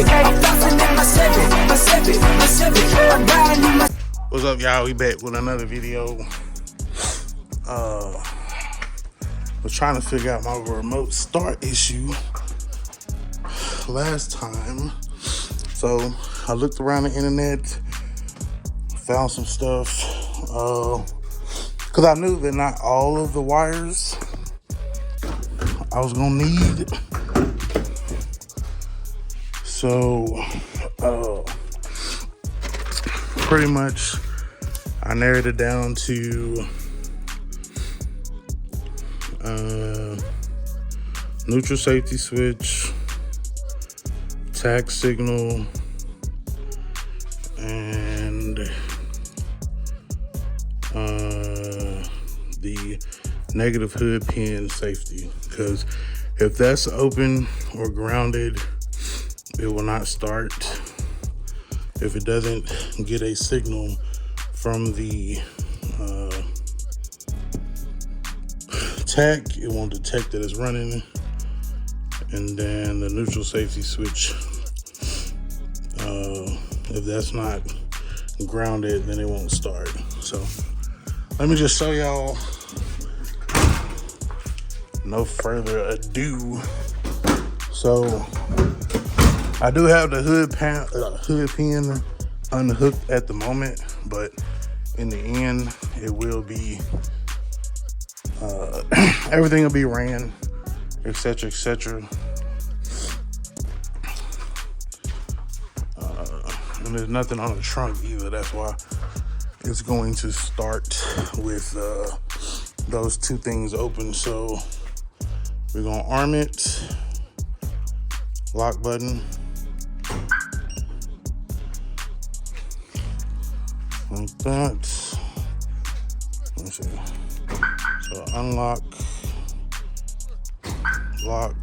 I'm bouncing in my Chevy. I'm riding in my. What's up, y'all? We back with another video. Was trying to figure out my remote start issue last time. So I looked around the internet, found some stuff. Because I knew that not all of the wires I was gonna need. So pretty much I narrowed it down to neutral safety switch, tag signal, and the negative hood pin safety. Because if that's open or grounded, it will not start. If it doesn't get a signal from the tach, it won't detect that it's running. And then the neutral safety switch, if that's not grounded, then it won't start. So let me just show y'all, no further ado. So I do have the hood pin unhooked at the moment, but in the end, it will be, everything will be ran, etc., etc. And there's nothing on the trunk either. That's why it's going to start with those two things open. So we're gonna arm it, lock button, like that. Let me see. So unlock, lock,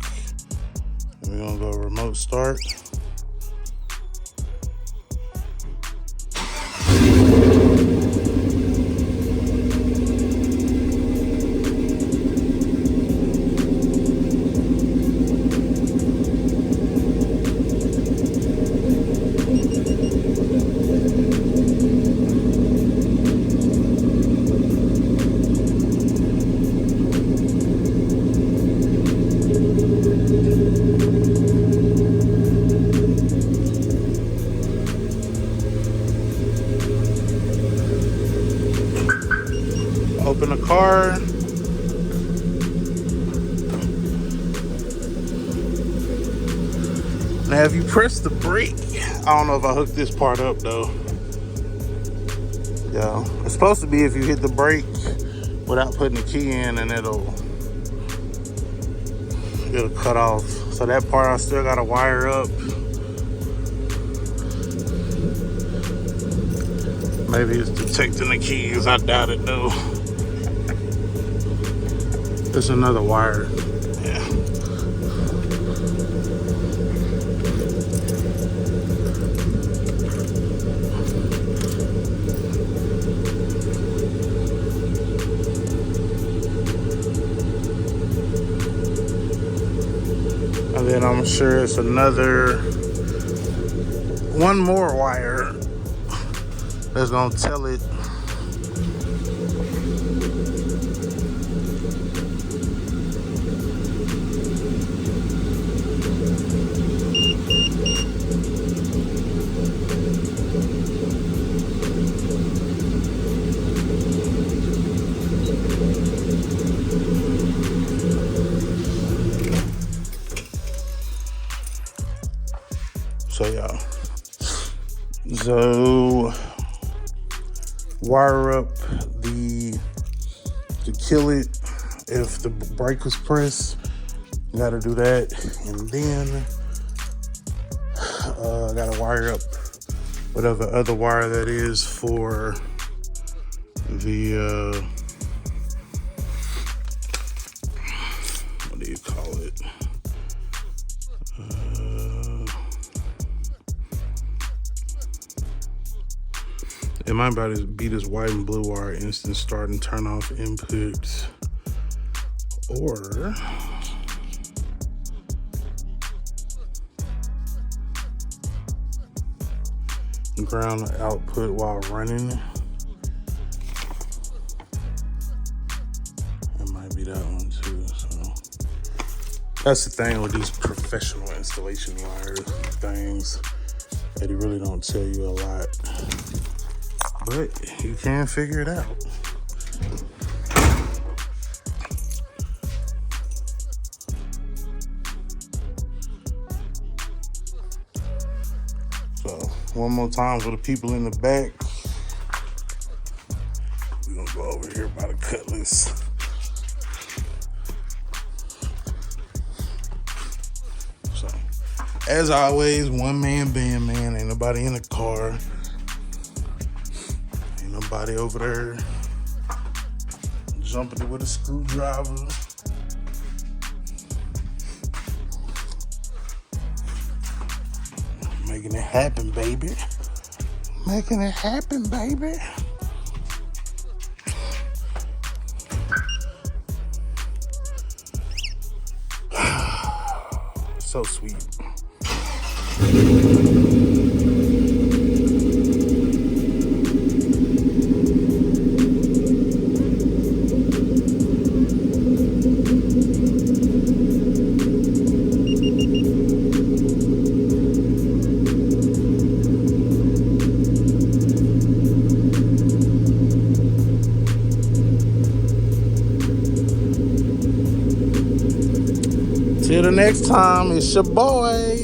and we're gonna go remote start. Open the car. Now, if you press the brake, I don't know if I hooked this part up though. Yeah, it's supposed to be if you hit the brake without putting the key in, and it'll cut off. So that part I still gotta wire up. Maybe it's detecting the keys. I doubt it though. There's another wire. Yeah. And then I'm sure it's one more wire that's gonna tell it. So yeah, so wire up to kill it. If the brake was pressed, you gotta do that. And then I gotta wire up whatever other wire that is for the what do you call it? It might be this white and blue wire, instant start and turn off inputs, or ground output while running. It might be that one too. So that's the thing with these professional installation wire things. They really don't tell you a lot, but you can figure it out. So one more time for the people in the back. We're gonna go over here by the cutlass. So as always, one man band, man. Ain't nobody in the car. Ain't nobody over there jumping it with a screwdriver. Making it happen, baby. Making it happen, baby. So sweet. Till the next time, it's your boy.